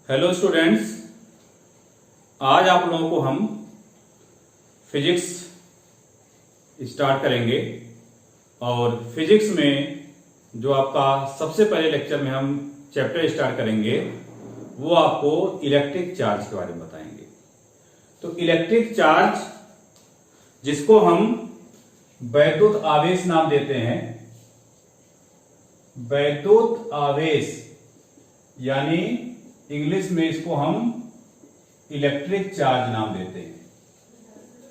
Hello students, आज आप लोगों को हम फिजिक्स स्टार्ट करेंगे और फिजिक्स में जो आपका सबसे पहले लेक्चर में हम चैप्टर स्टार्ट करेंगे वो आपको इलेक्ट्रिक चार्ज के बारे में बताएंगे। तो इलेक्ट्रिक चार्ज, जिसको हम वैद्युत आवेश नाम देते हैं, वैद्युत आवेश यानी इंग्लिश में इसको हम इलेक्ट्रिक चार्ज नाम देते हैं।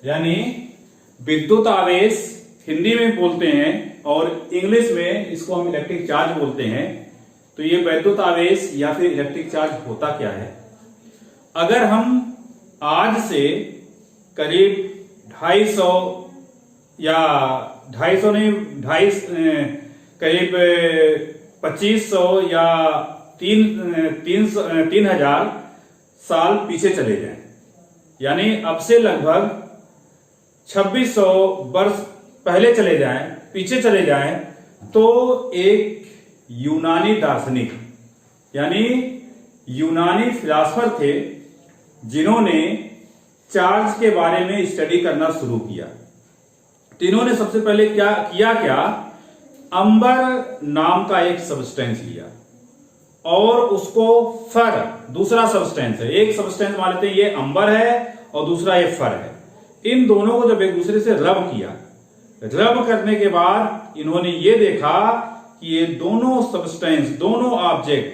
यानी विद्युत आवेश हिंदी में बोलते हैं और इंग्लिश में इसको हम इलेक्ट्रिक चार्ज बोलते हैं। तो ये वैद्युत आवेश या फिर इलेक्ट्रिक चार्ज होता क्या है? अगर हम आज से करीब 250 या 250 नहीं, करीब 2500 या 3000 साल पीछे चले जाएं, यानी अब से लगभग 2600 वर्ष पहले चले जाएं, पीछे चले जाएं, तो एक यूनानी दार्शनिक यानी यूनानी फिलासफर थे जिन्होंने चार्ज के बारे में स्टडी करना शुरू किया। तो इन्होंने सबसे पहले क्या अंबर नाम का एक सब्सटेंस लिया और उसको फर, दूसरा सब्सटेंस है, एक सब्सटेंस मान लेते हैं ये अंबर है और दूसरा ये फर है। इन दोनों को जब एक दूसरे से रब किया, रब करने के बाद इन्होंने ये देखा कि ये दोनों सब्सटेंस, दोनों ऑब्जेक्ट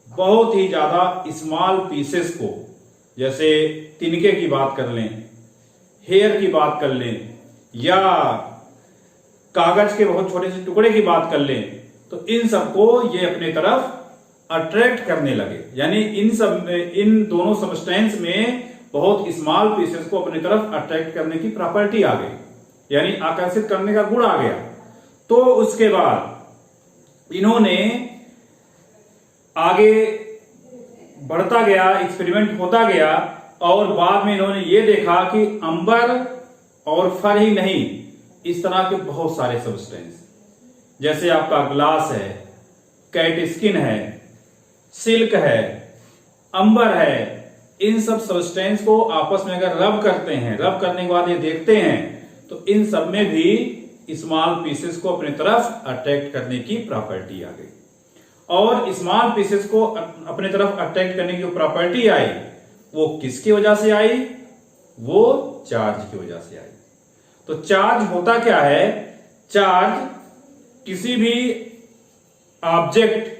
बहुत ही ज्यादा स्मॉल पीसेस को, जैसे तिनके की बात कर लें, हेयर की बात कर लें, या कागज के बहुत छोटे से टुकड़े की बात कर लें, तो इन सबको ये अपने तरफ अट्रैक्ट करने लगे। यानी इन दोनों सब्सटेंस में बहुत स्मॉल पीसेस को अपनी तरफ अट्रैक्ट करने की प्रॉपर्टी आ गई, यानी आकर्षित करने का गुण आ गया। तो उसके बाद इन्होंने आगे बढ़ता गया, एक्सपेरिमेंट होता गया और बाद में इन्होंने ये देखा कि अंबर और फर ही नहीं, इस तरह के बहुत सारे सब्सटेंस, जैसे आपका ग्लास है, कैट स्किन है, सिल्क है, अंबर है, इन सब सब्सटेंस को आपस में अगर रब करते हैं, रब करने के बाद ये देखते हैं तो इन सब में भी स्मॉल पीसेस को अपनी तरफ अट्रैक्ट करने की प्रॉपर्टी आ गई। और स्मॉल पीसेस को अपनी तरफ अट्रैक्ट करने की जो प्रॉपर्टी आई वो किसकी वजह से आई? वो चार्ज की वजह से आई। तो चार्ज होता क्या है? चार्ज किसी भी ऑब्जेक्ट,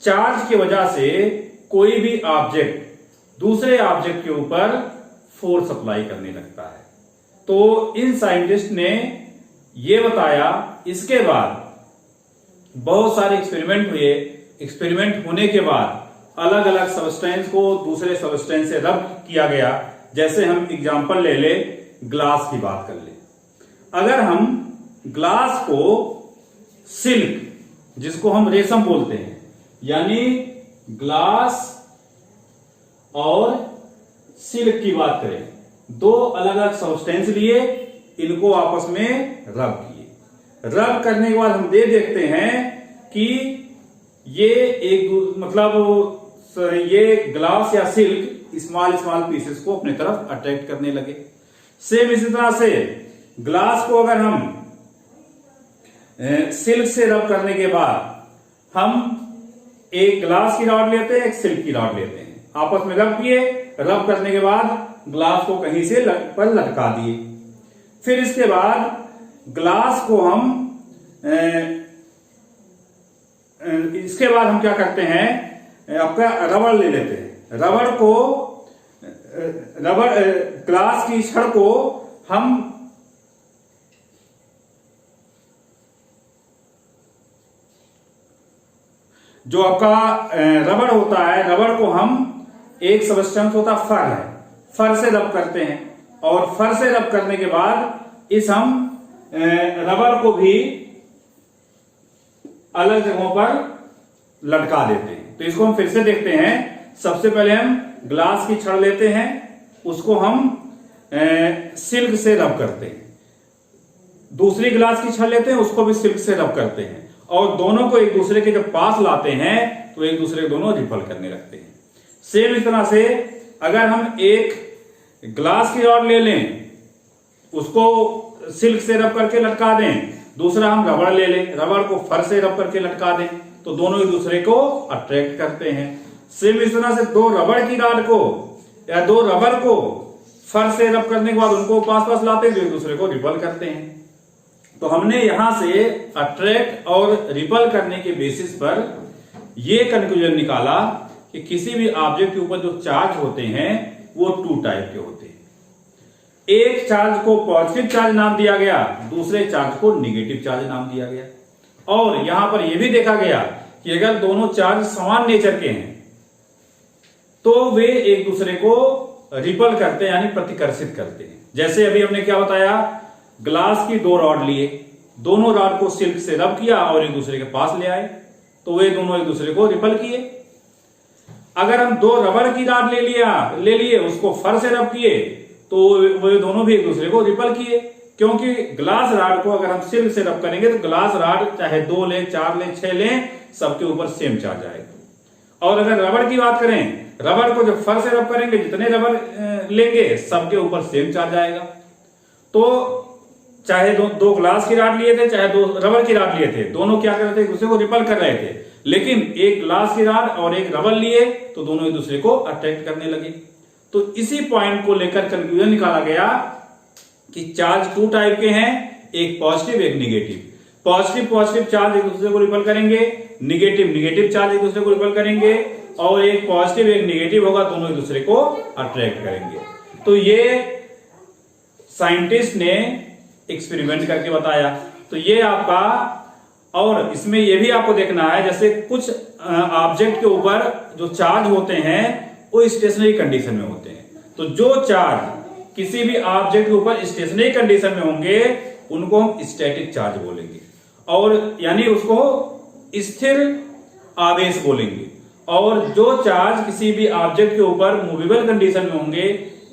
चार्ज की वजह से कोई भी ऑब्जेक्ट दूसरे ऑब्जेक्ट के ऊपर फोर्स अप्लाई करने लगता है। तो इन साइंटिस्ट ने यह बताया। इसके बाद बहुत सारे एक्सपेरिमेंट हुए। एक्सपेरिमेंट होने के बाद अलग अलग सब्सटेंस को दूसरे सब्सटेंस से रब किया गया। जैसे हम एग्जांपल ले ले, ग्लास की बात कर ले। अगर हम ग्लास को सिल्क, जिसको हम रेशम बोलते हैं, यानी ग्लास और सिल्क की बात करें, दो अलग अलग सब्सटेंस लिए, इनको आपस में रब किए। रब करने के बाद हम देखते हैं कि ये ये ग्लास या सिल्क स्मॉल पीसेस को अपनी तरफ अट्रैक्ट करने लगे। सेम इसी तरह से ग्लास को अगर हम सिल्क से रब करने के बाद हम एक ग्लास की रॉड लेते हैं, एक सिल्क की रॉड लेते हैं, आपस में रब किए। रब करने के बाद ग्लास को कहीं से पर लटका दिए। फिर इसके बाद ग्लास को हम क्या करते हैं, आपका रबड़ ले लेते हैं। ग्लास की छड़ को हम जो आपका रबड़ होता है, रबड़ को हम, एक सब्सटेंस होता फर है, फर से रब करते हैं और फर से रब करने के बाद इस हम रबड़ को भी अलग जगहों पर लटका देते हैं। तो इसको हम फिर से देखते हैं। सबसे पहले हम ग्लास की छड़ लेते हैं, उसको हम सिल्क से रब करते हैं। दूसरी ग्लास की छड़ लेते हैं, उसको भी सिल्क से रब करते हैं और दोनों को एक दूसरे के जब पास लाते हैं तो एक दूसरे को दोनों रिपल करने लगते हैं। सेम इस तरह से अगर हम एक ग्लास की रॉड ले लें, उसको सिल्क से रब करके लटका दें, दूसरा हम रबड़ ले लें, रबड़ को फर से रब करके लटका दें, तो दोनों एक दूसरे को अट्रैक्ट करते हैं। सेम इस तरह से दो रबड़ की रॉड को या दो रबड़ को फर से रब करने के बाद उनको पास पास लाते हैं, जो एक दूसरे को रिपल करते हैं। तो हमने यहां से अट्रैक्ट और रिपल करने के बेसिस पर यह कंक्लूजन निकाला कि किसी भी ऑब्जेक्ट के ऊपर जो चार्ज होते हैं वो टू टाइप के होते हैं। एक चार्ज को पॉजिटिव चार्ज नाम दिया गया, दूसरे चार्ज को निगेटिव चार्ज नाम दिया गया। और यहां पर यह भी देखा गया कि अगर दोनों चार्ज समान नेचर के हैं तो वे एक दूसरे को रिपल करते हैं, यानी प्रतिकर्षित करते हैं। जैसे अभी हमने क्या बताया, ग्लास की दो रॉड लिए, दोनों रॉड को सिल्क से रब किया और एक दूसरे के पास ले आए, तो वे दोनों एक दूसरे को रिपल किए। अगर हम दो रबड़ की रॉड ले लिए, उसको फर से रब किए, तो वे दोनों भी एक दूसरे को रिपल किए, क्योंकि ग्लास रॉड को अगर हम सिल्क से रब करेंगे तो ग्लास रॉड चाहे 2 ले, 4 ले, 6 ले, सबके ऊपर सेम चार्ज आएगा। और अगर रबड़ की बात करें, रबड़ को जब फर से रब करेंगे, जितने रबड़ लेंगे सबके ऊपर सेम चार्ज आएगा। तो चाहे दो ग्लास की रॉड लिए थे, चाहे दो रबड़ की रॉड लिए थे, दोनों क्या कर रहे थे, एक दूसरे को रिपल कर रहे थे। लेकिन एक ग्लास की रॉड और एक रबड़ लिए तो दोनों एक दूसरे को अट्रैक्ट करने लगे। तो इसी पॉइंट को लेकर कंक्लूजन निकाला गया कि चार्ज टू टाइप के हैं, एक पॉजिटिव एक निगेटिव। पॉजिटिव चार्ज एक दूसरे को रिपल करेंगे, निगेटिव चार्ज एक दूसरे को रिपल करेंगे, और एक पॉजिटिव एक निगेटिव होगा, दोनों एक दूसरे को अट्रैक्ट करेंगे। तो ये साइंटिस्ट ने एक्सपेरिमेंट करके बताया। तो ये आपका, और इसमें यह भी आपको देखना है, जैसे कुछ ऑब्जेक्ट के ऊपर जो चार्ज होते हैं वो स्टेशनरी कंडीशन में होते हैं। तो जो चार्ज किसी भी ऑब्जेक्ट के ऊपर स्टेशनरी कंडीशन में होंगे उनको हम स्टैटिक चार्ज बोलेंगे, और यानी उसको स्थिर आवेश बोलेंगे। और जो चार्ज किसी भी ऑब्जेक्ट के ऊपर मूवेबल कंडीशन में होंगे,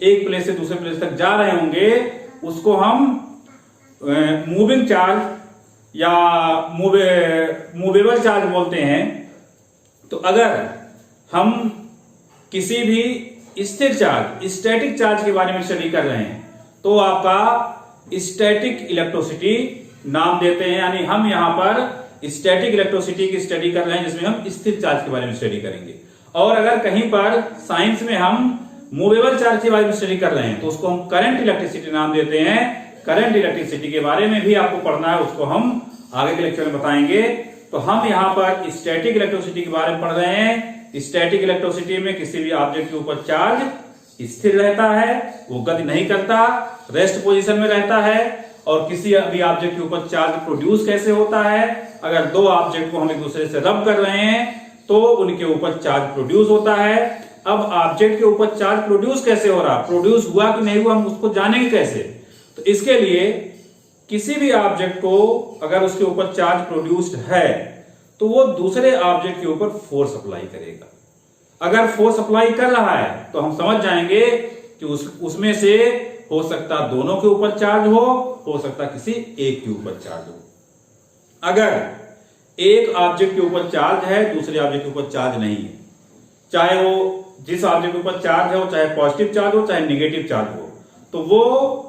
एक प्लेस से दूसरे प्लेस तक जा रहे होंगे, उसको हम मूविंग चार्ज या मूवेबल चार्ज बोलते हैं। तो अगर हम किसी भी स्थिर चार्ज, स्टैटिक चार्ज के बारे में स्टडी कर रहे हैं, तो आपका स्टैटिक इलेक्ट्रोसिटी नाम देते हैं। यानी हम यहां पर स्टैटिक इलेक्ट्रोसिटी की स्टडी कर रहे हैं, जिसमें हम स्थिर चार्ज के बारे में स्टडी करेंगे। और अगर कहीं पर साइंस में हम मूवेबल चार्ज के बारे में स्टडी कर रहे हैं, तो उसको हम करंट इलेक्ट्रिसिटी नाम देते हैं। करंट इलेक्ट्रिसिटी के बारे में भी आपको पढ़ना है, उसको हम आगे के लेक्चर में बताएंगे। तो हम यहाँ पर स्टैटिक इलेक्ट्रिसिटी के बारे में पढ़ रहे हैं। स्टैटिक इलेक्ट्रिसिटी में किसी भी ऑब्जेक्ट के ऊपर चार्ज स्थिर रहता है, वो गति नहीं करता, रेस्ट पोजीशन में रहता है। और किसी भी ऑब्जेक्ट के ऊपर चार्ज प्रोड्यूस कैसे होता है, अगर दो ऑब्जेक्ट को हम एक दूसरे से रब कर रहे हैं तो उनके ऊपर चार्ज प्रोड्यूस होता है। अब ऑब्जेक्ट के ऊपर चार्ज प्रोड्यूस कैसे हो रहा, प्रोड्यूस हुआ कि नहीं हुआ, हम उसको जानेंगे कैसे। तो इसके लिए किसी भी ऑब्जेक्ट को अगर उसके ऊपर चार्ज प्रोड्यूस्ड है तो वो दूसरे ऑब्जेक्ट के ऊपर फोर्स अप्लाई करेगा। अगर फोर्स अप्लाई कर रहा है तो हम समझ जाएंगे कि उसमें से हो सकता दोनों के ऊपर चार्ज हो सकता किसी एक के ऊपर चार्ज हो। अगर एक ऑब्जेक्ट के ऊपर चार्ज है, दूसरे ऑब्जेक्ट के ऊपर चार्ज नहीं है, चाहे वो जिस ऑब्जेक्ट के ऊपर चार्ज है वो चाहे पॉजिटिव चार्ज हो चाहे निगेटिव चार्ज हो, तो वो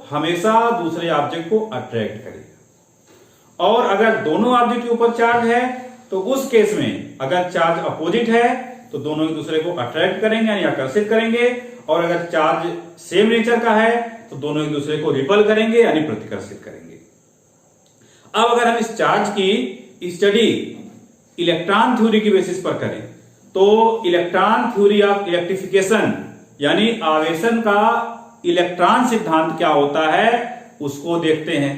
हमेशा दूसरे ऑब्जेक्ट को अट्रैक्ट करेगा। और अगर दोनों ऑब्जेक्ट के ऊपर चार्ज है तो उस केस में अगर चार्ज अपोजिट है तो दोनों एक दूसरे को अट्रैक्ट करेंगे यानी आकर्षित करेंगे। और अगर चार्ज सेम नेचर का है तो दोनों एक दूसरे को रिपल करेंगे यानी प्रतिकर्षित करेंगे। अब अगर हम इस चार्ज की स्टडी इलेक्ट्रॉन थ्योरी की बेसिस पर करें तो इलेक्ट्रॉन थ्योरी ऑफ इलेक्ट्रिफिकेशन यानी आवेशन का इलेक्ट्रॉन सिद्धांत क्या होता है उसको देखते हैं।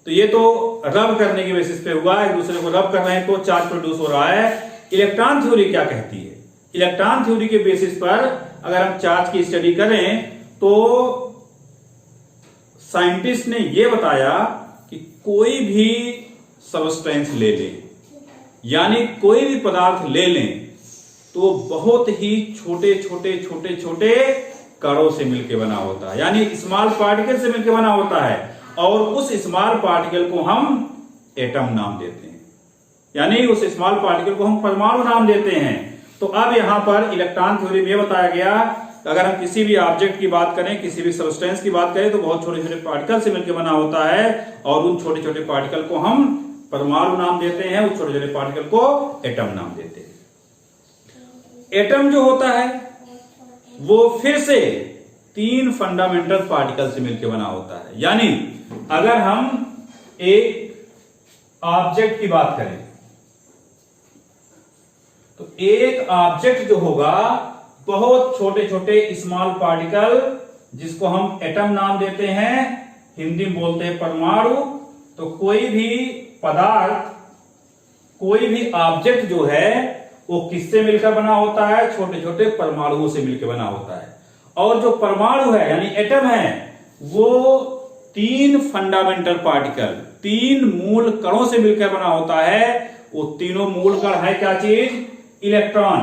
तो ये तो रब करने की बेसिस पे हुआ, एक दूसरे को रब कर रहे हैं तो चार्ज प्रोड्यूस हो रहा है। इलेक्ट्रॉन थ्योरी क्या कहती है, इलेक्ट्रॉन थ्योरी के बेसिस पर अगर हम चार्ज की स्टडी करें तो साइंटिस्ट ने यह बताया कि कोई भी सबस्टेंस ले लें यानी कोई भी पदार्थ ले लें तो बहुत ही छोटे छोटे कणों से मिलकर बना होता है, यानी स्मॉल पार्टिकल से मिलकर बना होता है। और उस स्मॉल पार्टिकल को हम एटम नाम देते हैं, यानी उस स्मॉल पार्टिकल को हम परमाणु नाम देते हैं। तो अब यहां पर इलेक्ट्रॉन थ्योरी में बताया गया, अगर हम किसी भी ऑब्जेक्ट की बात करें, किसी भी सब्सटेंस की बात करें, तो बहुत छोटे छोटे पार्टिकल से मिलकर बना होता है और उन छोटे छोटे पार्टिकल को हम परमाणु नाम देते हैं, उस छोटे छोटे पार्टिकल को एटम नाम देते हैं। एटम जो होता है वो फिर से 3 फंडामेंटल पार्टिकल से मिलकर बना होता है। यानी अगर हम एक ऑब्जेक्ट की बात करें तो एक ऑब्जेक्ट जो होगा बहुत छोटे छोटे स्मॉल पार्टिकल, जिसको हम एटम नाम देते हैं, हिंदी में बोलते हैं परमाणु। तो कोई भी पदार्थ, कोई भी ऑब्जेक्ट जो है वो किससे मिलकर बना होता है? छोटे छोटे परमाणुओं से मिलकर बना होता है। और जो परमाणु है यानी एटम है वो 3 फंडामेंटल पार्टिकल, 3 मूल कणों से मिलकर बना होता है। वो तीनों मूल कण है क्या चीज? इलेक्ट्रॉन,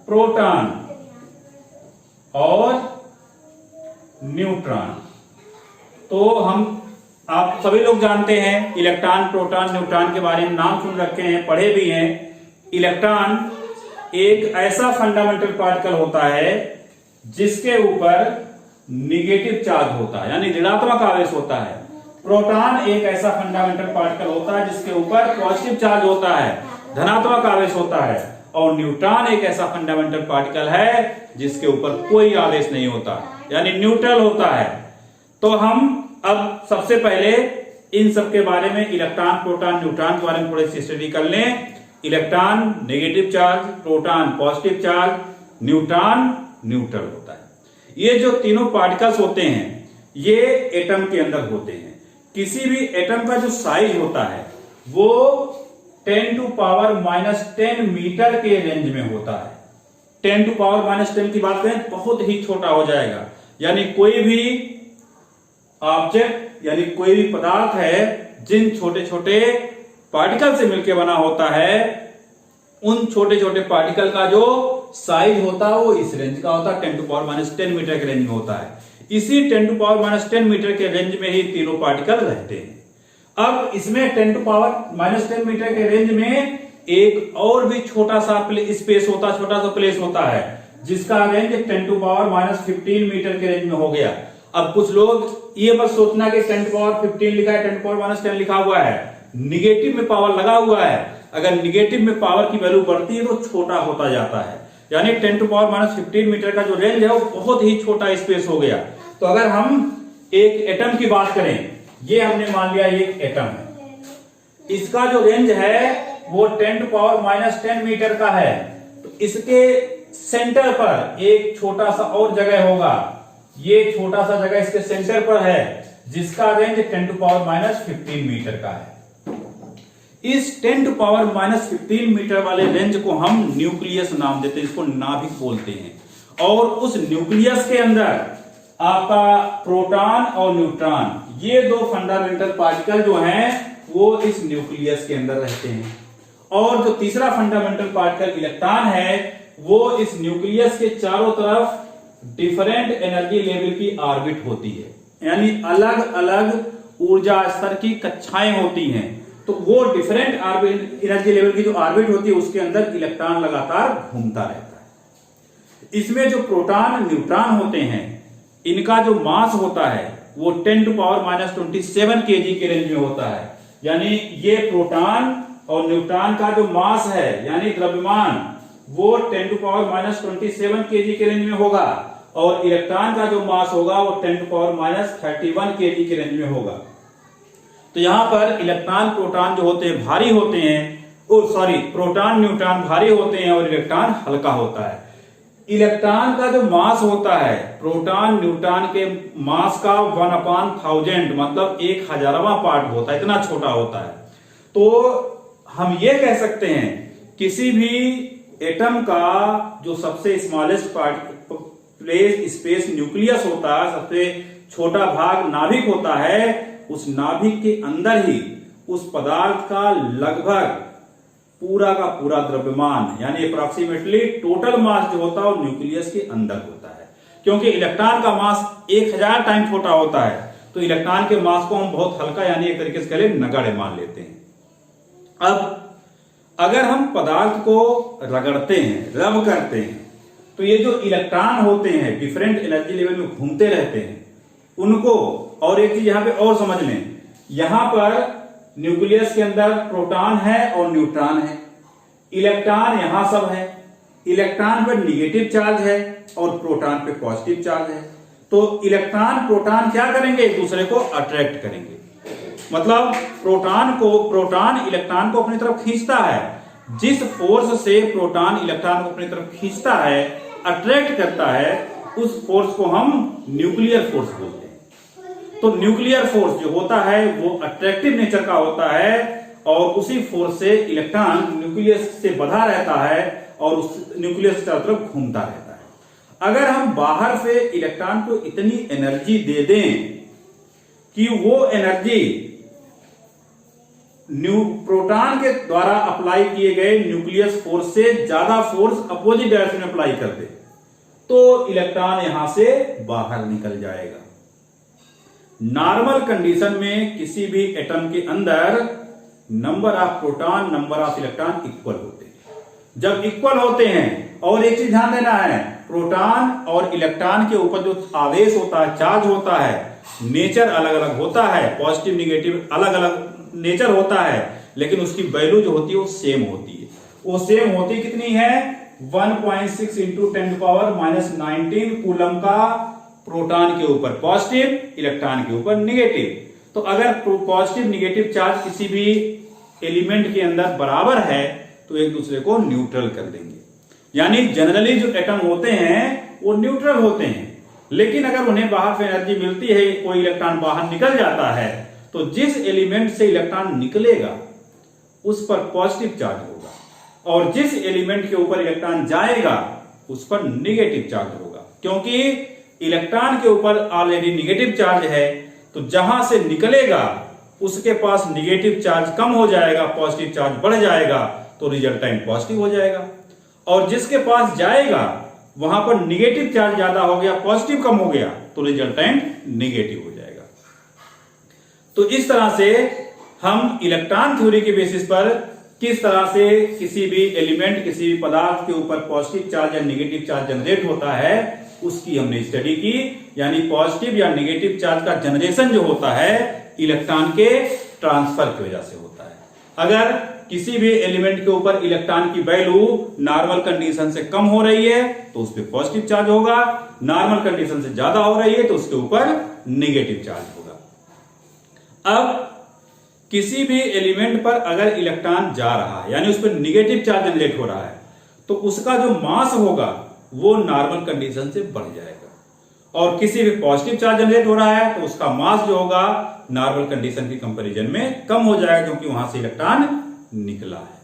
प्रोटॉन और न्यूट्रॉन। तो आप सभी लोग जानते हैं इलेक्ट्रॉन, प्रोटॉन, न्यूट्रॉन के बारे में नाम सुन रखे हैं, पढ़े भी हैं। इलेक्ट्रॉन एक ऐसा फंडामेंटल पार्टिकल होता है जिसके ऊपर निगेटिव चार्ज होता है, यानी ऋणात्मक आवेश होता है। प्रोटॉन एक ऐसा फंडामेंटल पार्टिकल होता है जिसके ऊपर पॉजिटिव चार्ज होता है, धनात्मक आवेश होता है। और न्यूट्रॉन एक ऐसा फंडामेंटल पार्टिकल है जिसके ऊपर कोई आवेश नहीं होता, यानी न्यूट्रल होता है। तो हम अब सबसे पहले इन सब के बारे में, इलेक्ट्रॉन, प्रोटॉन, न्यूट्रॉन के बारे में थोड़ी सी स्टडी कर लें। Electron negative charge, proton positive charge, neutron neutral होता है। ये जो तीनों पार्टिकल्स होते हैं ये एटम के अंदर होते हैं। किसी भी एटम का जो साइज होता है वो 10⁻⁻10 मीटर के रेंज में होता है। 10⁻⁻10 की बात करें बहुत ही छोटा हो जाएगा। यानी कोई भी ऑब्जेक्ट यानी कोई भी पदार्थ है जिन छोटे छोटे पार्टिकल से मिलकर बना होता है, उन छोटे छोटे पार्टिकल का जो साइज होता है वो इस रेंज का होता है, 10⁻10 मीटर के रेंज में होता है। इसी 10⁻10 मीटर के रेंज में ही तीनों पार्टिकल रहते हैं। अब इसमें 10⁻10 मीटर के रेंज में एक और भी छोटा सा स्पेस होता है, छोटा सा प्लेस होता है जिसका रेंज 10⁻15 मीटर के रेंज में हो गया। अब कुछ लोग ये बस सोचना कि 10⁻15 लिखा है, 10⁻10 लिखा हुआ है, निगेटिव में पावर लगा हुआ है। अगर निगेटिव में पावर की वैल्यू बढ़ती है तो छोटा होता जाता है, यानी 10⁻15 मीटर का जो रेंज है वो बहुत ही छोटा स्पेस हो गया। तो अगर हम एक एटम की बात करें, ये हमने मान लिया एक एटम है, इसका जो रेंज है वो 10⁻10 मीटर का है। तो इसके सेंटर पर एक छोटा सा और जगह होगा, ये छोटा सा जगह इसके सेंटर पर है जिसका रेंज 10⁻15 मीटर का है। इस 10⁻15 मीटर वाले रेंज को हम न्यूक्लियस नाम देते हैं, इसको नाभिक बोलते हैं। और उस न्यूक्लियस के अंदर आपका प्रोटॉन और न्यूट्रॉन, ये 2 फंडामेंटल पार्टिकल जो हैं वो इस न्यूक्लियस के अंदर रहते हैं। और जो तीसरा फंडामेंटल पार्टिकल इलेक्ट्रॉन है वो इस न्यूक्लियस के चारों तरफ डिफरेंट एनर्जी लेवल की ऑर्बिट होती है, यानी अलग अलग ऊर्जा स्तर की कक्षाएं होती हैं। तो वो डिफरेंट एनर्जी लेवल की जो ऑर्बिट होती है उसके अंदर इलेक्ट्रॉन लगातार घूमता रहता है। इसमें जो प्रोटॉन न्यूट्रॉन होते हैं इनका जो मास होता है वो 10⁻27 kg के रेंज में होता है। यानी ये प्रोटॉन और न्यूट्रॉन का जो मास है यानी द्रव्यमान वो 10⁻27 kg के रेंज में होगा, और इलेक्ट्रॉन का जो मास होगा वो 10⁻31 kg के रेंज में होगा। तो यहां पर इलेक्ट्रॉन प्रोटॉन जो होते हैं भारी होते हैं, प्रोटॉन न्यूट्रॉन भारी होते हैं और इलेक्ट्रॉन हल्का होता है। इलेक्ट्रॉन का जो मास होता है प्रोटॉन न्यूट्रॉन के मास का 1/1000 मतलब 1/1000वां पार्ट होता है, इतना छोटा होता है। तो हम ये कह सकते हैं किसी भी एटम का जो सबसे स्मॉलेस्ट प्लेस स्पेस न्यूक्लियस होता है, सबसे छोटा भाग नाभिक होता है, उस नाभिक के अंदर ही उस पदार्थ का लगभग पूरा का पूरा द्रव्यमान यानी अप्रोक्सीमेटली टोटल मास जो होता है वो न्यूक्लियस के अंदर होता है। क्योंकि इलेक्ट्रॉन का मास 1000 टाइम छोटा होता है तो इलेक्ट्रॉन के मास को हम बहुत हल्का यानी एक तरीके से कह नगण्य मान लेते हैं। अब अगर हम पदार्थ को रगड़ते हैं, रब करते हैं, तो ये जो इलेक्ट्रॉन होते हैं डिफरेंट एनर्जी लेवल में घूमते रहते हैं उनको, और एक चीज यहां पे और समझ लें, यहां पर न्यूक्लियस के अंदर प्रोटॉन है और न्यूट्रॉन है, इलेक्ट्रॉन यहां सब है, इलेक्ट्रॉन पर निगेटिव चार्ज है और प्रोटॉन पे पॉजिटिव चार्ज है। तो इलेक्ट्रॉन प्रोटॉन क्या करेंगे, एक दूसरे को अट्रैक्ट करेंगे। मतलब प्रोटॉन इलेक्ट्रॉन को अपनी तरफ खींचता है। जिस फोर्स से प्रोटॉन इलेक्ट्रॉन को अपनी तरफ खींचता है, अट्रैक्ट करता है, उस फोर्स को हम न्यूक्लियर फोर्स बोलते हैं। तो न्यूक्लियर फोर्स जो होता है वो अट्रैक्टिव नेचर का होता है और उसी फोर्स से इलेक्ट्रॉन न्यूक्लियस से बंधा रहता है और उस न्यूक्लियस की तरफ घूमता रहता है। अगर हम बाहर से इलेक्ट्रॉन को इतनी एनर्जी दे दें कि वो एनर्जी प्रोटॉन के द्वारा अप्लाई किए गए न्यूक्लियस फोर्स से ज्यादा फोर्स अपोजिट डायरेक्शन में अप्लाई कर दे, तो इलेक्ट्रॉन यहां से बाहर निकल जाएगा। नॉर्मल कंडीशन में किसी भी एटम के अंदर number of proton, number of electron equal होते हैं। जब इक्वल होते हैं, और एक चीज ध्यान देना है, प्रोटॉन और इलेक्ट्रॉन के ऊपर जो आवेश होता है, चार्ज होता है, नेचर अलग अलग होता है, पॉजिटिव निगेटिव अलग अलग नेचर होता है, लेकिन उसकी वैल्यू जो होती है वो सेम होती है। वो सेम होती कितनी है, 1.6 इंटू 10⁻⁻19 कूलम का प्रोटॉन के ऊपर पॉजिटिव, इलेक्ट्रॉन के ऊपर निगेटिव। तो अगर पॉजिटिव निगेटिव चार्ज किसी भी एलिमेंट के अंदर बराबर है तो एक दूसरे को न्यूट्रल कर देंगे। यानी जनरली जो एटम होते हैं वो न्यूट्रल होते हैं, लेकिन अगर उन्हें बाहर से एनर्जी मिलती है, कोई इलेक्ट्रॉन बाहर निकल जाता है, तो जिस एलिमेंट से इलेक्ट्रॉन निकलेगा उस पर पॉजिटिव चार्ज होगा और जिस एलिमेंट के ऊपर इलेक्ट्रॉन जाएगा उस पर निगेटिव चार्ज होगा। क्योंकि इलेक्ट्रॉन के ऊपर ऑलरेडी निगेटिव चार्ज है, तो जहां से निकलेगा उसके पास निगेटिव चार्ज कम हो जाएगा, पॉजिटिव चार्ज बढ़ जाएगा, तो रिजल्टेंट पॉजिटिव हो जाएगा। और जिसके पास जाएगा वहां पर निगेटिव चार्ज ज्यादा हो गया, पॉजिटिव कम हो गया, तो रिजल्टेंट निगेटिव हो जाएगा। तो इस तरह से हम इलेक्ट्रॉन थ्योरी के बेसिस पर किस तरह से किसी भी एलिमेंट, किसी भी पदार्थ के ऊपर पॉजिटिव चार्ज या निगेटिव चार्ज जनरेट होता है उसकी हमने स्टडी की। यानी पॉजिटिव या निगेटिव चार्ज का जनरेशन जो होता है इलेक्ट्रॉन के ट्रांसफर की वजह से होता है। अगर किसी भी एलिमेंट के ऊपर इलेक्ट्रॉन की वैल्यू नॉर्मल कंडीशन से कम हो रही है तो उस पर पॉजिटिव चार्ज होगा, नॉर्मल कंडीशन से ज्यादा हो रही है तो उसके ऊपर नेगेटिव चार्ज होगा। अब किसी भी एलिमेंट पर अगर इलेक्ट्रॉन जा रहा है यानी उस पर निगेटिव चार्ज जनरेट हो रहा है, तो उसका जो मास होगा वो नॉर्मल कंडीशन से बढ़ जाएगा, और किसी भी पॉजिटिव चार्ज जनरेट हो रहा है तो उसका मास जो होगा नॉर्मल कंडीशन की कंपैरिजन में कम हो जाएगा, क्योंकि वहां से इलेक्ट्रॉन निकला है।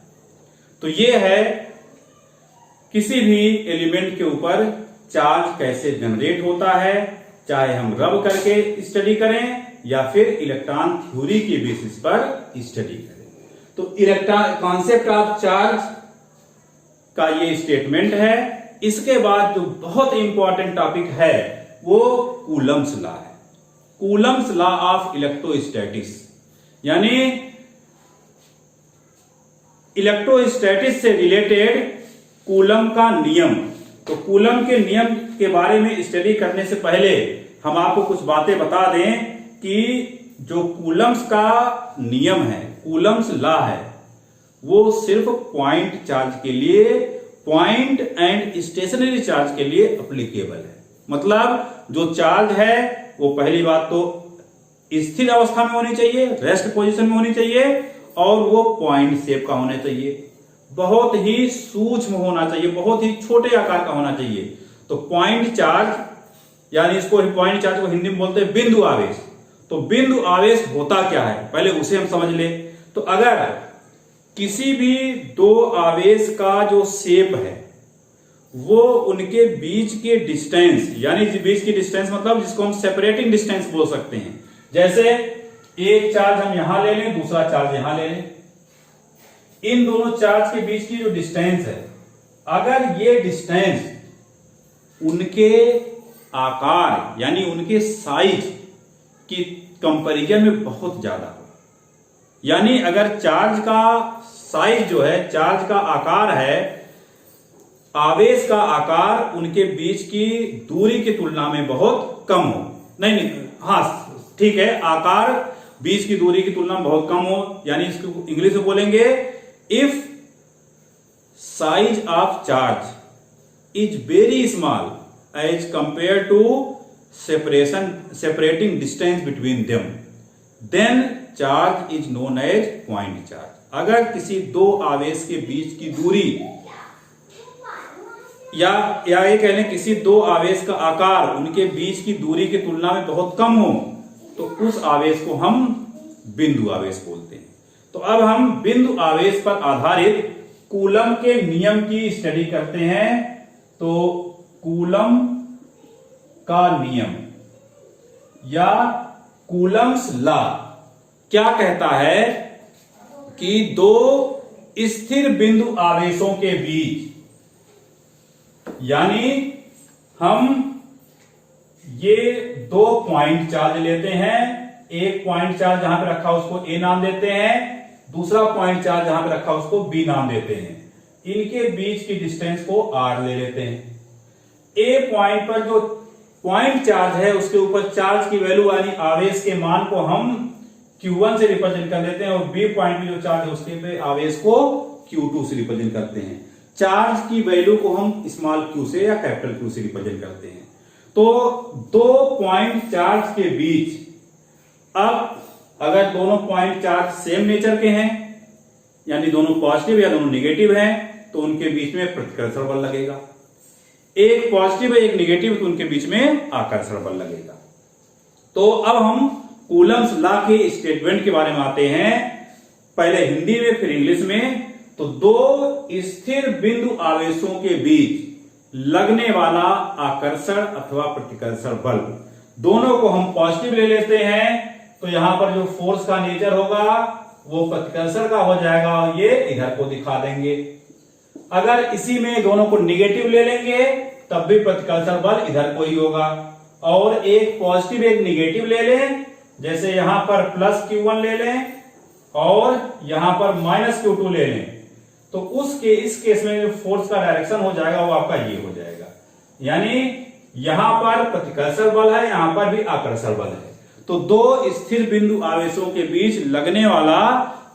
तो ये है किसी भी एलिमेंट के ऊपर चार्ज कैसे जनरेट होता है, चाहे हम रब करके स्टडी करें या फिर इलेक्ट्रॉन थ्योरी के बेसिस पर स्टडी करें। तो इलेक्ट्रॉन कॉन्सेप्ट ऑफ चार्ज का ये स्टेटमेंट है। इसके बाद जो बहुत इंपॉर्टेंट टॉपिक है वो कूलम्स लॉ है, कूलम्स लॉ ऑफ इलेक्ट्रोस्टैटिक्स। यानी इलेक्ट्रोस्टैटिक्स से रिलेटेड कूलम का नियम। तो कूलम के नियम के बारे में स्टडी करने से पहले हम आपको कुछ बातें बता दें कि जो कूलम्स का नियम है, कूलम्स लॉ है, वो सिर्फ पॉइंट चार्ज के लिए, पॉइंट एंड स्टेशनरी चार्ज के लिए एप्लीकेबल है। मतलब जो चार्ज है वो पहली बात तो स्थिर अवस्था में होनी चाहिए, रेस्ट पोजीशन में होनी चाहिए, और वो पॉइंट शेप का होना चाहिए, बहुत ही सूक्ष्म होना चाहिए, बहुत ही छोटे आकार का होना चाहिए। तो पॉइंट चार्ज, यानी इसको पॉइंट चार्ज को हिंदी में बोलते हैं बिंदु आवेश। तो बिंदु आवेश होता क्या है पहले उसे हम समझ ले। तो अगर किसी भी दो आवेश का जो शेप है वो उनके बीच के डिस्टेंस, यानी बीच की डिस्टेंस मतलब जिसको हम सेपरेटिंग डिस्टेंस बोल सकते हैं। जैसे एक चार्ज हम यहां ले लें, दूसरा चार्ज यहां ले लें, इन दोनों चार्ज के बीच की जो डिस्टेंस है, अगर ये डिस्टेंस उनके आकार यानी उनके साइज की कंपैरिजन में बहुत ज्यादा हो, यानी अगर चार्ज का साइज जो है, चार्ज का आकार है, आवेश का आकार उनके बीच की दूरी की तुलना में बहुत कम हो। नहीं, हाँ ठीक है, आकार बीच की दूरी की तुलना में बहुत कम हो, यानी इसको इंग्लिश में बोलेंगे if size of charge is very small as compare to separating distance between them, then charge is known as point charge. अगर किसी दो आवेश के बीच की दूरी या ये कह लें किसी दो आवेश का आकार उनके बीच की दूरी की तुलना में बहुत कम हो, तो उस आवेश को हम बिंदु आवेश बोलते हैं। तो अब हम बिंदु आवेश पर आधारित कूलम के नियम की स्टडी करते हैं। तो कूलम का नियम या कूलम्स लॉ क्या कहता है कि दो स्थिर बिंदु आवेशों के बीच, यानी हम ये दो पॉइंट चार्ज लेते हैं, एक पॉइंट चार्ज जहां पे रखा उसको ए नाम देते हैं, दूसरा पॉइंट चार्ज जहां पे रखा उसको बी नाम देते हैं, इनके बीच की डिस्टेंस को आर ले लेते हैं। ए पॉइंट पर जो पॉइंट चार्ज है उसके ऊपर चार्ज की वैल्यू यानी आवेश के मान को हम Q1 से रिप्रेजेंट कर देते हैं और बी पॉइंट में जो चार्ज है उसके पे आवेश को Q2 से रिप्रेजेंट करते हैं। चार्ज की वैल्यू को हम स्मॉल q से या कैपिटल Q से रिप्रेजेंट करते हैं। तो दो पॉइंट चार्ज के बीच, अब अगर दोनों पॉइंट चार्ज सेम नेचर के हैं, यानी दोनों पॉजिटिव या दोनों निगेटिव हैं, तो उनके बीच में प्रतिकर्षण बल लगेगा। एक पॉजिटिव है एक निगेटिव, तो उनके बीच में आकर्षण बल लगेगा। तो अब हम कूलम्स लॉ के स्टेटमेंट के बारे में आते हैं, पहले हिंदी में फिर इंग्लिश में। तो दो स्थिर बिंदु आवेशों के बीच लगने वाला आकर्षण अथवा प्रतिकर्षण बल, दोनों को हम पॉजिटिव ले लेते हैं, तो यहां पर जो फोर्स का नेचर होगा वो प्रतिकर्षण का हो जाएगा और ये इधर को दिखा देंगे। अगर इसी में दोनों को निगेटिव ले लेंगे तब भी प्रतिकर्षण बल इधर को ही होगा, और एक पॉजिटिव एक निगेटिव ले लें, जैसे यहां पर प्लस Q1 ले लें और यहां पर माइनस Q2 ले लें, तो इस केस में जो फोर्स का डायरेक्शन हो जाएगा वो आपका ये हो जाएगा, यानी यहां पर प्रतिकर्षण बल है, यहां पर भी आकर्षण बल है। तो दो स्थिर बिंदु आवेशों के बीच लगने वाला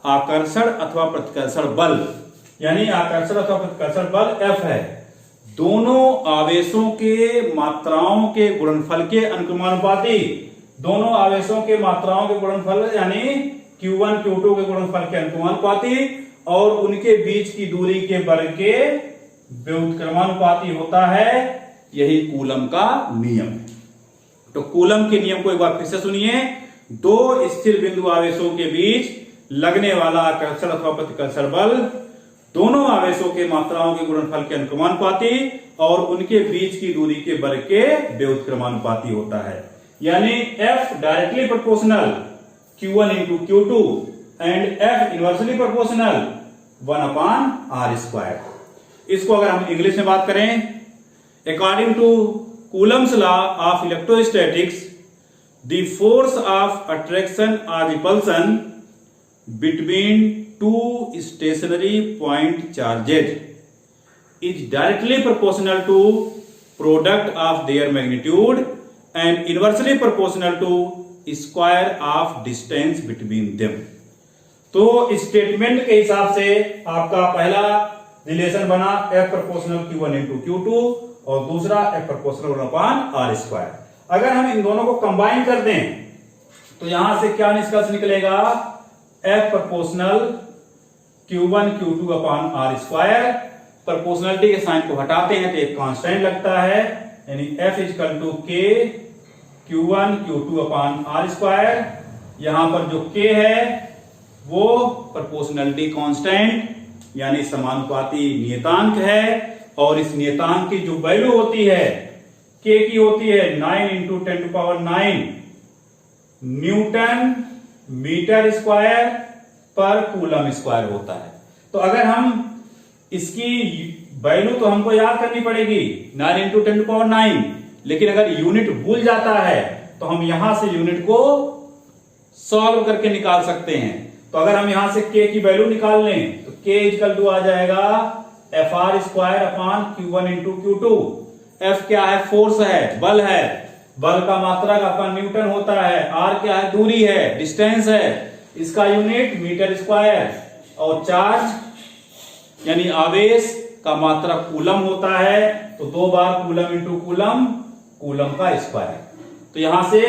आकर्षण अथवा प्रतिकर्षण बल, यानी आकर्षण अथवा प्रतिकर्षण बल F है, दोनों आवेशों के मात्राओं के गुणनफल के अनुक्रमानुपाती, दोनों आवेशों के मात्राओं के गुणनफल यानी Q1 Q2 के गुणनफल के अनुक्रमानुपाती और उनके बीच की दूरी के वर्ग के व्युत्क्रमानुपाती होता है। यही कूलम का नियम है। तो कूलम के नियम को एक बार फिर से सुनिए, दो स्थिर बिंदु आवेशों के बीच लगने वाला आकर्षण अथवा प्रतिकर्षण बल दोनों आवेशों के मात्राओं के गुणनफल के अनुक्रमानुपाती और उनके बीच की दूरी के वर्ग के व्युत्क्रमानुपाती होता है, यानी F directly proportional Q1 into Q2 and F inversely proportional 1/r²। इसको अगर हम इंग्लिश में बात करें, according to Coulomb's law of electrostatics, the force of attraction और repulsion between two stationary point charges is directly proportional to product of their magnitude and inversely proportional to square of distance between them। तो statement के हिसाब से आपका पहला relation बना F proportional Q1 into Q2 और दूसरा F प्रोपोर्शनल 1/r²। अगर हम इन दोनों को कंबाइन कर दें तो यहां से क्या निष्कर्ष निकलेगा, F proportional Q1 Q2/r²। Proportionality के साइन को हटाते हैं तो एक कांस्टेंट लगता है, यानी F equal to K Q1 Q2/r²। यहां पर जो K है वो प्रोपोर्शनलिटी कांस्टेंट यानी समानुपाती नियतांक है, और इस नियतांक की जो वैल्यू होती है K की होती है 9 × 10⁹ न्यूटन मीटर स्क्वायर पर कूलम स्क्वायर होता है। तो अगर हम इसकी वैल्यू तो हमको याद करनी पड़ेगी 9 × 10⁹, लेकिन अगर यूनिट भूल जाता है तो हम यहां से यूनिट को सॉल्व करके निकाल सकते हैं। तो तो अगर हम यहां से K की वैल्यू निकाल लें तो K इक्वल टू आ जाएगा FR square upon Q1 into Q2। F क्या है? फोर्स है, बल है। बल का मात्रक आपका न्यूटन होता है। R क्या है? दूरी है, डिस्टेंस है। इसका यूनिट मीटर स्क्वायर। और चार्ज यानी आवेश का मात्रक कूलम होता है। तो 2 बार कूलम इंटू कूलम, कूलम का स्क्वायर। तो यहां से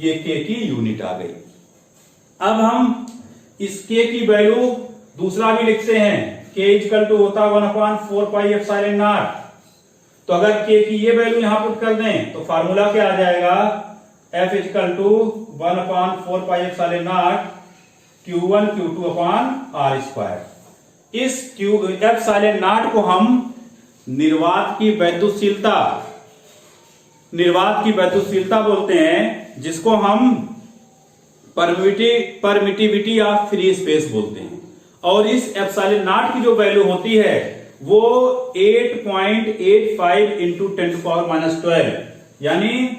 ये K की यूनिट आ गई। अब हम इस K की वैल्यू दूसरा भी लिखते हैं। K इक्वल टू होता है 1/4 पाई एप्सिलॉन नॉट। तो अगर K की ये वैल्यू यहां पुट कर दें तो फार्मूला क्या आ जाएगा? F equal to 1/4 pi epsilon naught Q1 Q2 upon R square. इस एप्सिलॉन नॉट को हम निर्वात की वैद्युतशीलता बोलते हैं, जिसको हम परमिटिविटी ऑफ फ्री स्पेस बोलते हैं। और इस एप्सिलॉन नॉट की जो वैल्यू होती है वो 8.85 इंटू 10⁻12, यानी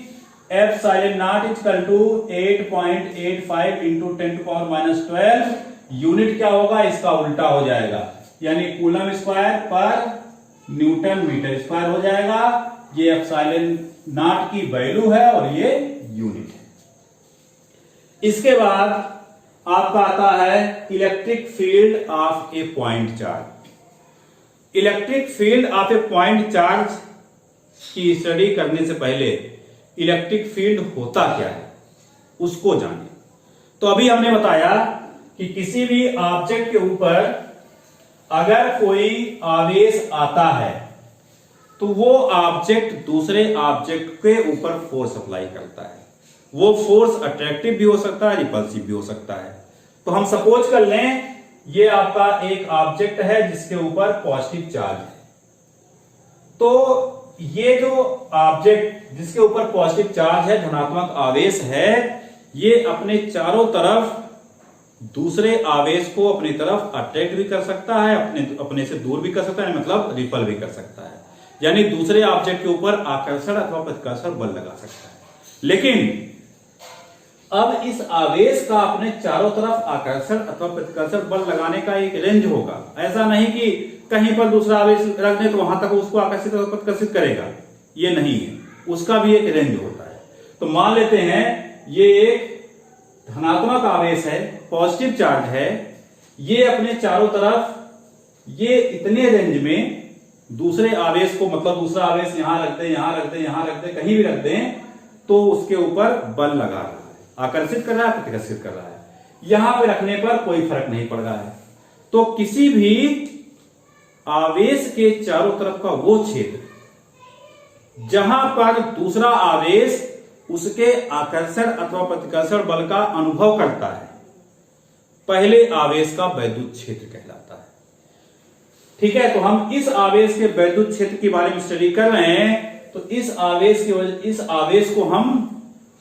epsilon naught equal to 8.85 into 10⁻12 unit क्या होगा? इसका उल्टा हो जाएगा, यानी कूलम स्क्वायर पर न्यूटन मीटर स्क्वायर हो जाएगा। ये एप्सिलॉन नॉट की वैल्यू है और ये यूनिट है। इसके बाद आपका आता है electric field of A point charge. Electric field of A point charge की स्टडी करने से पहले इलेक्ट्रिक फील्ड होता क्या है उसको जानिए। तो अभी हमने बताया कि किसी भी ऑब्जेक्ट के ऊपर अगर कोई आवेश आता है तो वो ऑब्जेक्ट दूसरे ऑब्जेक्ट के ऊपर फोर्स अप्लाई करता है। वो फोर्स अट्रैक्टिव भी हो सकता है, रिपल्सिव भी हो सकता है। तो हम सपोज कर लें ये आपका एक ऑब्जेक्ट है जिसके ऊपर पॉजिटिव चार्ज है। तो ये जो ऑब्जेक्ट जिसके ऊपर पॉजिटिव चार्ज है, धनात्मक आवेश है, ये अपने चारों तरफ दूसरे आवेश को अपनी तरफ अट्रैक्ट भी कर सकता है, अपने से दूर भी कर सकता है, मतलब रिपल भी कर सकता है, यानी दूसरे ऑब्जेक्ट के ऊपर आकर्षण अथवा प्रतिकर्षण बल लगा सकता है। लेकिन अब इस आवेश का अपने चारों तरफ आकर्षण अथवा प्रतिकर्षण बल लगाने का एक रेंज होगा। ऐसा नहीं कि कहीं पर दूसरा आवेश रख दे तो वहां तक उसको आकर्षित अथवा प्रतिकर्षित करेगा, ये नहीं है, उसका भी एक रेंज होता है। तो मान लेते हैं ये एक धनात्मक आवेश है, पॉजिटिव चार्ज है, ये अपने चारों तरफ ये इतने रेंज में दूसरे आवेश को, मतलब दूसरा आवेश यहां रख दे, यहां रख दे, यहां रख दे, कहीं भी रख दें तो उसके ऊपर बल लगा रहा है, आकर्षित कर रहा है, प्रतिकर्षित कर रहा है। यहां पे रखने पर कोई फर्क नहीं पड़ रहा है। तो किसी भी आवेश के चारों तरफ का वो क्षेत्र जहां पर दूसरा आवेश उसके आकर्षण अथवा प्रतिकर्षण बल का अनुभव करता है, पहले आवेश का वैद्युत क्षेत्र कहलाता है। ठीक है, तो हम इस आवेश के वैद्युत क्षेत्र के बारे में स्टडी कर रहे हैं। तो इस आवेश को हम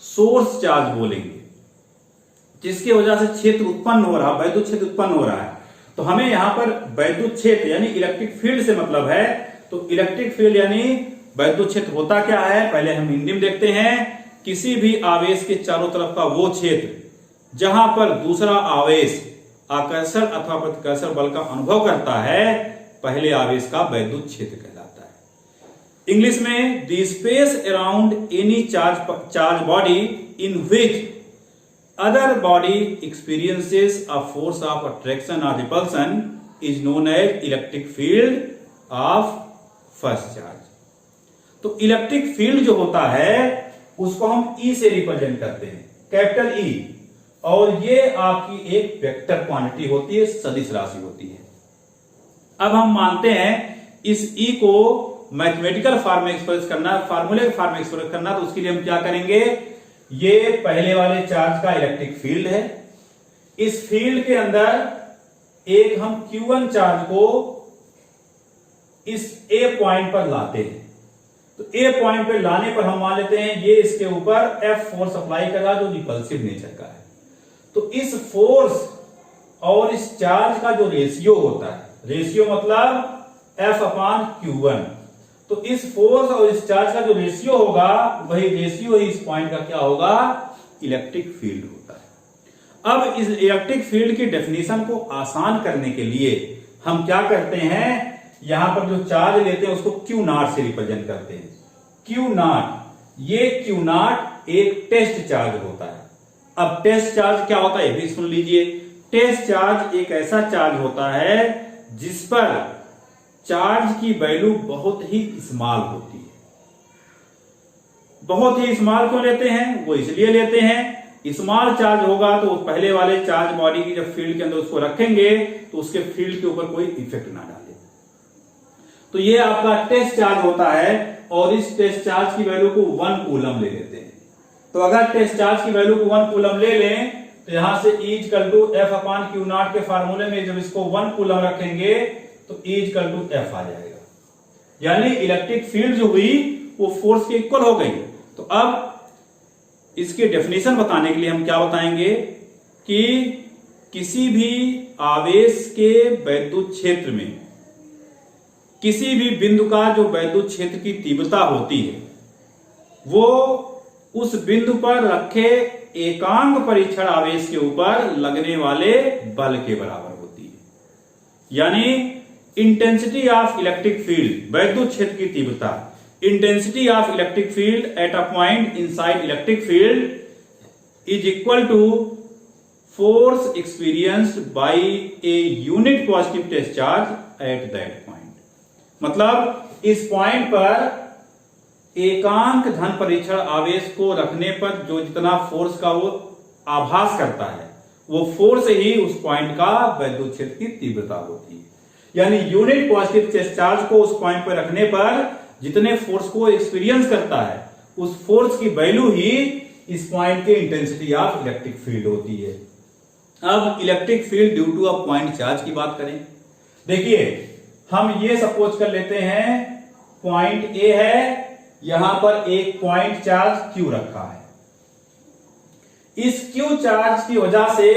सोर्स चार्ज बोलेंगे, जिसकी वजह से क्षेत्र उत्पन्न हो रहा, वैद्युत क्षेत्र उत्पन्न हो रहा है। तो हमें यहां पर वैद्युत क्षेत्र यानी इलेक्ट्रिक फील्ड से मतलब है। तो इलेक्ट्रिक फील्ड यानी वैद्युत क्षेत्र होता क्या है, पहले हम हिंदी में देखते हैं। किसी भी आवेश के चारों तरफ का वो क्षेत्र जहां पर दूसरा आवेश आकर्षण अथवा प्रतिकर्षण बल का अनुभव करता है, पहले आवेश का वैद्युत क्षेत्र कहलाता है। इंग्लिश में the space around any charge body in which other body experiences a force of attraction और repulsion is known as electric field of first charge. तो इलेक्ट्रिक फील्ड जो होता है उसको हम ई से रिप्रेजेंट करते हैं, कैपिटल ई, और ये आपकी एक वेक्टर क्वांटिटी होती है, सदिश राशि होती है। अब हम मानते हैं इस ई को मैथमेटिकल फॉर्म में एक्सप्रेस करना, फार्मूले के फॉर्म में एक्सप्रेस करना, तो उसके लिए हम क्या करेंगे, ये पहले वाले चार्ज का इलेक्ट्रिक फील्ड है। इस फील्ड के अंदर एक हम Q1 चार्ज को इस ए पॉइंट पर लाते हैं। तो ए पॉइंट पे लाने पर हम मान लेते हैं ये इसके ऊपर F फोर्स अप्लाई कर रहा है जो रिपल्सिव नेचर का है। तो इस फोर्स और इस चार्ज का जो रेशियो होता है, रेशियो मतलब F/Q1, तो इस फोर्स और इस चार्ज का जो रेशियो होगा, वही रेशियो ही इस पॉइंट का क्या होगा, इलेक्ट्रिक फील्ड होता है। अब इस इलेक्ट्रिक फील्ड की डेफिनेशन को आसान करने के लिए हम क्या करते हैं, यहां पर जो चार्ज लेते हैं उसको क्यू नॉट से रिप्रेजेंट करते हैं। क्यू नॉट, ये क्यू नॉट एक टेस्ट चार्ज होता है। अब टेस्ट चार्ज क्या होता है ये भी सुन लीजिए। टेस्ट चार्ज एक ऐसा चार्ज होता है जिस पर चार्ज की वैल्यू बहुत ही स्मॉल होती है। बहुत ही स्मॉल क्यों लेते हैं, वो इसलिए लेते हैं, स्मॉल चार्ज होगा तो पहले वाले चार्ज बॉडी की जब फील्ड के अंदर उसको रखेंगे तो उसके फील्ड के ऊपर कोई इफेक्ट ना डाले। तो ये आपका टेस्ट चार्ज होता है और इस टेस्ट चार्ज की वैल्यू को 1 कूलम ले लेते हैं। तो अगर टेस्ट चार्ज की वैल्यू को 1 कूलम ले लें तो यहां से E equal to F upon Q naught के फार्मूले में जब इसको 1 कूलम रखेंगे तो E इक्वल टू एफ आ जाएगा, यानी इलेक्ट्रिक फील्ड जो हुई वो फोर्स के इक्वल हो गई। तो अब इसके डेफिनेशन बताने के लिए हम क्या बताएंगे कि किसी भी आवेश के वैद्युत क्षेत्र में किसी भी बिंदु का जो वैद्युत क्षेत्र की तीव्रता होती है वो उस बिंदु पर रखे एकांक परीक्षण आवेश के ऊपर लगने वाले बल के बराबर होती है। यानी इंटेंसिटी ऑफ इलेक्ट्रिक फील्ड, वैद्युत क्षेत्र की तीव्रता, intensity of electric field at a point inside electric field is equal to force experienced by a unit positive test charge at that point. मतलब इस पॉइंट पर एकांक धन परीक्षण आवेश को रखने पर जो जितना फोर्स का वो आभास करता है वो फोर्स ही उस पॉइंट का वैद्युत क्षेत्र की तीव्रता होती है। यानी यूनिट पॉजिटिव टेस्ट चार्ज को उस पॉइंट पर रखने पर जितने फोर्स को एक्सपीरियंस करता है उस फोर्स की वैल्यू ही इस पॉइंट के इंटेंसिटी ऑफ इलेक्ट्रिक फील्ड होती है। अब electric field due to a point charge की बात करें। देखिए हम ये सपोज कर लेते हैं पॉइंट ए है, यहां पर एक पॉइंट चार्ज क्यू रखा है। इस क्यू चार्ज की वजह से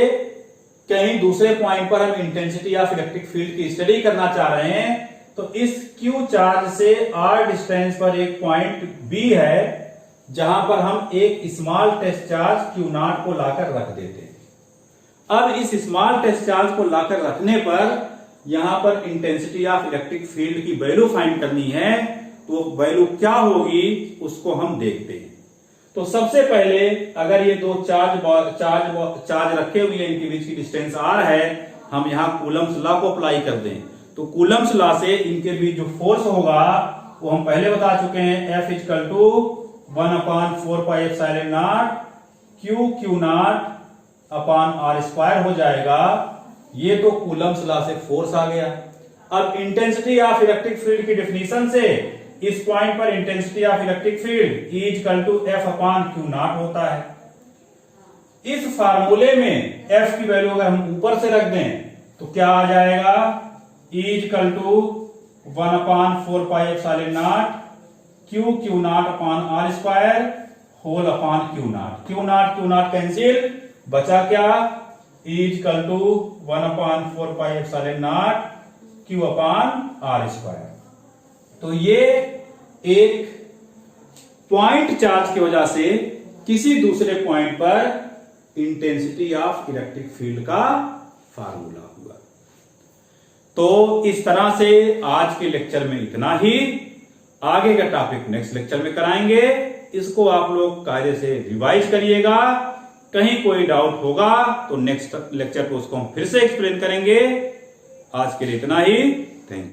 कहीं दूसरे पॉइंट पर हम इंटेंसिटी ऑफ इलेक्ट्रिक फील्ड की स्टडी करना चाह रहे हैं तो इस क्यू चार्ज से आर डिस्टेंस पर एक पॉइंट बी है जहां पर हम एक small test charge Q naught को लाकर रख देते हैं। अब इस स्मॉल टेस्ट चार्ज को लाकर रखने पर यहां पर इंटेंसिटी ऑफ इलेक्ट्रिक फील्ड की वैल्यू फाइंड करनी है, तो वैल्यू क्या होगी उसको हम देखते हैं। तो सबसे पहले अगर ये दो चार्ज रखे हुए हैं, इनके बीच की डिस्टेंस आर है, हम यहां कूलम्स लॉ को अप्लाई कर दें तो कूलम्स लॉ से इनके बीच जो फोर्स होगा वो हम पहले बता चुके हैं, F equal to 1/4πε0 q naught upon r square हो जाएगा। ये तो कूलम्स लॉ से फोर्स आ गया। अब इंटेंसिटी ऑफ इलेक्ट्रिक फील्ड की डेफिनेशन से इस पॉइंट पर intensity of electric field E equal to F upon Q naught होता है। इस फार्मूले में F की वैल्यू अगर हम ऊपर से रख दें तो क्या आ जाएगा, E equal to 1/4πε0 q naught upon r square whole upon Q naught cancel, बचा क्या, E equal to 1/4πε0 q upon r square. तो ये एक पॉइंट चार्ज की वजह से किसी दूसरे पॉइंट पर इंटेंसिटी ऑफ इलेक्ट्रिक फील्ड का फार्मूला हुआ। तो इस तरह से आज के लेक्चर में इतना ही। आगे का टॉपिक नेक्स्ट लेक्चर में कराएंगे। इसको आप लोग कायदे से रिवाइज करिएगा। कहीं कोई डाउट होगा तो नेक्स्ट लेक्चर को उसको हम फिर से एक्सप्लेन करेंगे। आज के लिए इतना ही। Thank you.